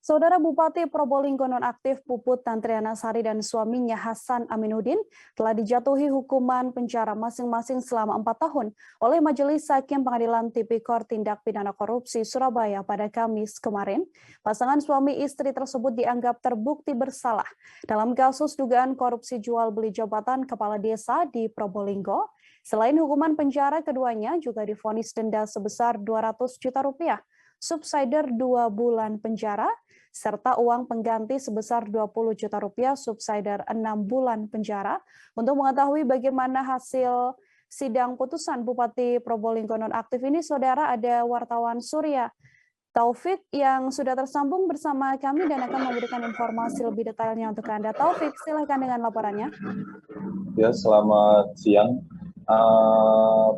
Saudara Bupati Probolinggo nonaktif Puput Tantriana Sari dan suaminya Hasan Aminuddin telah dijatuhi hukuman penjara masing-masing selama 4 tahun oleh Majelis Hakim Pengadilan Tipikor Tindak Pidana Korupsi Surabaya pada Kamis kemarin. Pasangan suami istri tersebut dianggap terbukti bersalah dalam kasus dugaan korupsi jual beli jabatan kepala desa di Probolinggo. Selain hukuman penjara, keduanya juga divonis denda sebesar 200 juta rupiah, subsidiar 2 bulan penjara, serta uang pengganti sebesar 20 juta rupiah subsidiar 6 bulan penjara. Untuk mengetahui bagaimana hasil sidang putusan Bupati Probolinggo nonaktif ini, saudara, ada wartawan Surya Taufik yang sudah tersambung bersama kami dan akan memberikan informasi lebih detailnya untuk Anda. Taufik, silakan dengan laporannya. Ya, selamat siang.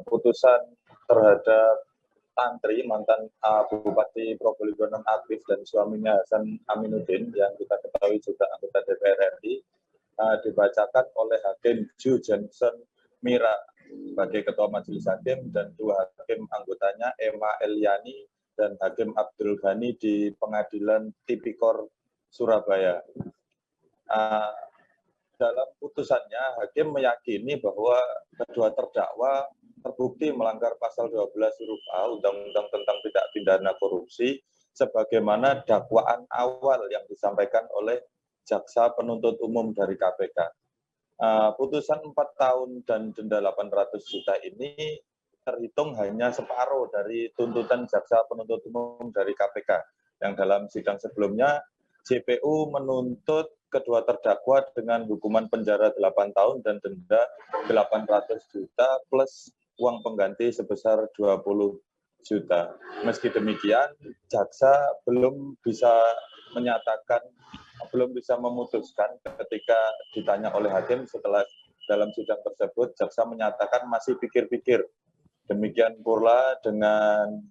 Putusan terhadap Tantri, mantan Bupati Probolinggo nonaktif dan suaminya Hasan Aminuddin yang kita ketahui juga anggota DPR RI, dibacakan oleh Hakim Ju Johnson Mira sebagai Ketua Majelis Hakim dan 2 hakim anggotanya Emma Eliani dan Hakim Abdul Ghani di Pengadilan Tipikor Surabaya. Dalam putusannya, Hakim meyakini bahwa kedua terdakwa terbukti melanggar pasal 12 huruf A Undang-Undang tentang Tindak Pidana Korupsi sebagaimana dakwaan awal yang disampaikan oleh Jaksa Penuntut Umum dari KPK. Putusan 4 tahun dan denda 800 juta ini terhitung hanya separuh dari tuntutan Jaksa Penuntut Umum dari KPK yang dalam sidang sebelumnya JPU menuntut kedua terdakwa dengan hukuman penjara 8 tahun dan denda 800 juta plus uang pengganti sebesar 20 juta. Meski demikian, jaksa belum bisa memutuskan ketika ditanya oleh hakim setelah dalam sidang tersebut, jaksa menyatakan masih pikir-pikir. Demikian pula dengan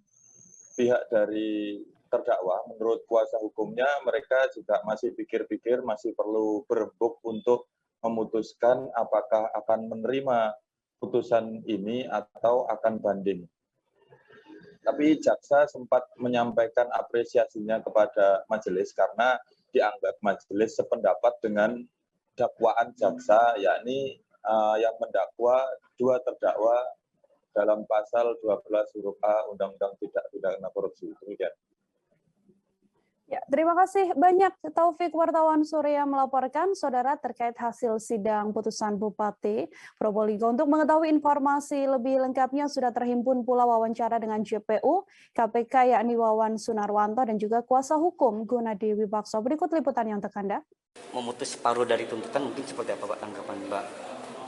pihak dari terdakwa, menurut kuasa hukumnya mereka juga masih pikir-pikir, masih perlu berembuk untuk memutuskan apakah akan menerima putusan ini atau akan banding. Tapi jaksa sempat menyampaikan apresiasinya kepada majelis karena dianggap majelis sependapat dengan dakwaan jaksa, yakni yang mendakwa 2 terdakwa dalam pasal 12 huruf A Undang-Undang Tindak Pidana Korupsi. Demikian. Ya, terima kasih banyak Taufik, wartawan Surya melaporkan saudara terkait hasil sidang putusan Bupati Probolinggo. Untuk mengetahui informasi lebih lengkapnya sudah terhimpun pula wawancara dengan JPU KPK yakni Wawan Sunarwanto dan juga kuasa hukum Gunadi Wibakso. Berikut liputannya untuk Anda. Memutus separuh dari tuntutan mungkin seperti apa Pak tanggapan Mbak?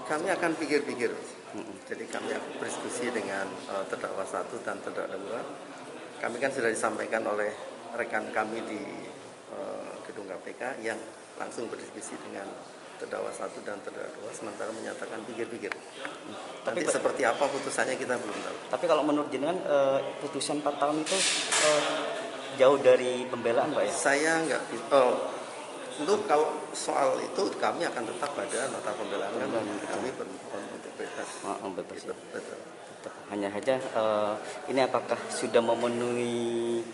Kami akan pikir-pikir. Jadi kami akan berdiskusi dengan terdakwa 1 dan terdakwa 2. Kami kan sudah disampaikan oleh rekan kami di gedung KPK yang langsung berdiskusi dengan terdakwa 1 dan terdakwa 2 sementara menyatakan pikir-pikir. Nanti seperti apa putusannya kita belum tahu. Tapi kalau menurut jenengan putusan 4 tahun itu jauh dari pembelaan Pak ya? Saya nggak untuk kalau soal itu kami akan tetap pada nota pembelaan kami bermohon untuk bebas. Bebas. Betul. Hanya saja ini apakah sudah memenuhi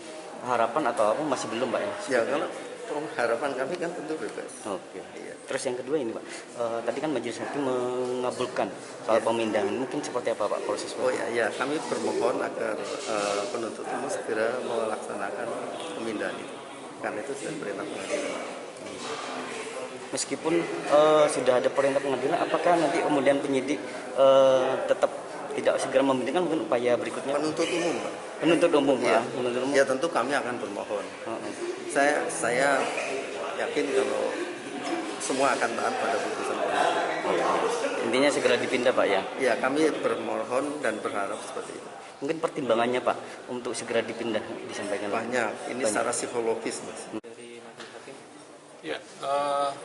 harapan atau apa masih belum Pak ya? Ya kalau harapan kami kan tentu bebas. Oke. Iya. Terus yang kedua ini Pak, tadi kan majelis hakim mengabulkan soal pemindahan, mungkin seperti apa Pak proses? Oh ya, kami bermohon agar penuntut umum segera melaksanakan pemindahan itu, karena itu sudah perintah pengadilan. Meskipun sudah ada perintah pengadilan, apakah nanti kemudian penyidik tetap tidak segera memindahkan, mungkin upaya berikutnya? Penuntut umum, Pak. Penuntut umum, ya. Penuntut umum. Ya tentu kami akan bermohon. Saya yakin kalau semua akan taat pada putusan penuntut. Intinya segera dipindah Pak ya? Ya, kami bermohon dan berharap seperti itu. Mungkin pertimbangannya Pak untuk segera dipindah disampaikan? Banyak, ini secara psikologis Mas. Ya,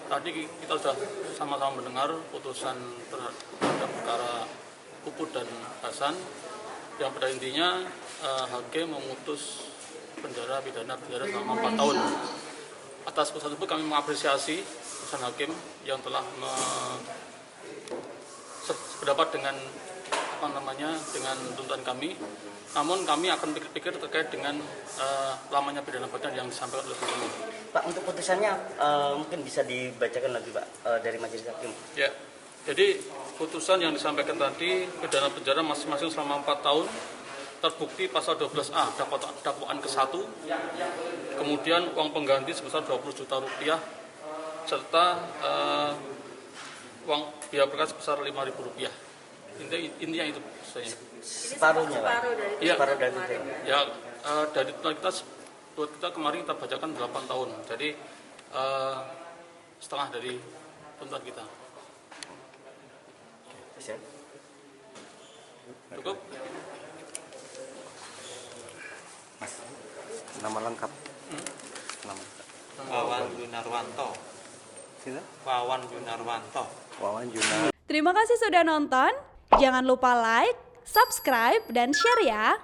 tadi kita sudah sama-sama mendengar putusan terhadap perkara Puput dan Hasan, yang pada intinya hakim memutus penjara selama 4 tahun. Atas putusan tersebut kami mengapresiasi putusan hakim yang telah sependapat dengan dengan tuntutan kami. Namun kami akan pikir-pikir terkait dengan lamanya pidana badan yang disampaikan oleh penuntut. Pak, untuk putusannya mungkin bisa dibacakan lagi Pak dari majelis hakim. Ya, jadi putusan yang disampaikan tadi pidana penjara masing-masing selama 4 tahun, terbukti pasal 12A dakwaan ke-1, kemudian uang pengganti sebesar 20 juta rupiah, serta uang biaya perkara sebesar 5.000 rupiah. Intinya itu saja. Separuhnya Pak? Iya. Separuh dari itu. Ya, dari tuntutan kita kemarin kita bacakan 8 tahun, jadi setengah dari tuntutan kita. Siap. Cukup? Mas, nama lengkap. Nama. Wawan Yunarwanto. Sini. Wawan Yunarwanto. Wawan Junar. Terima kasih sudah nonton. Jangan lupa like, subscribe, dan share ya.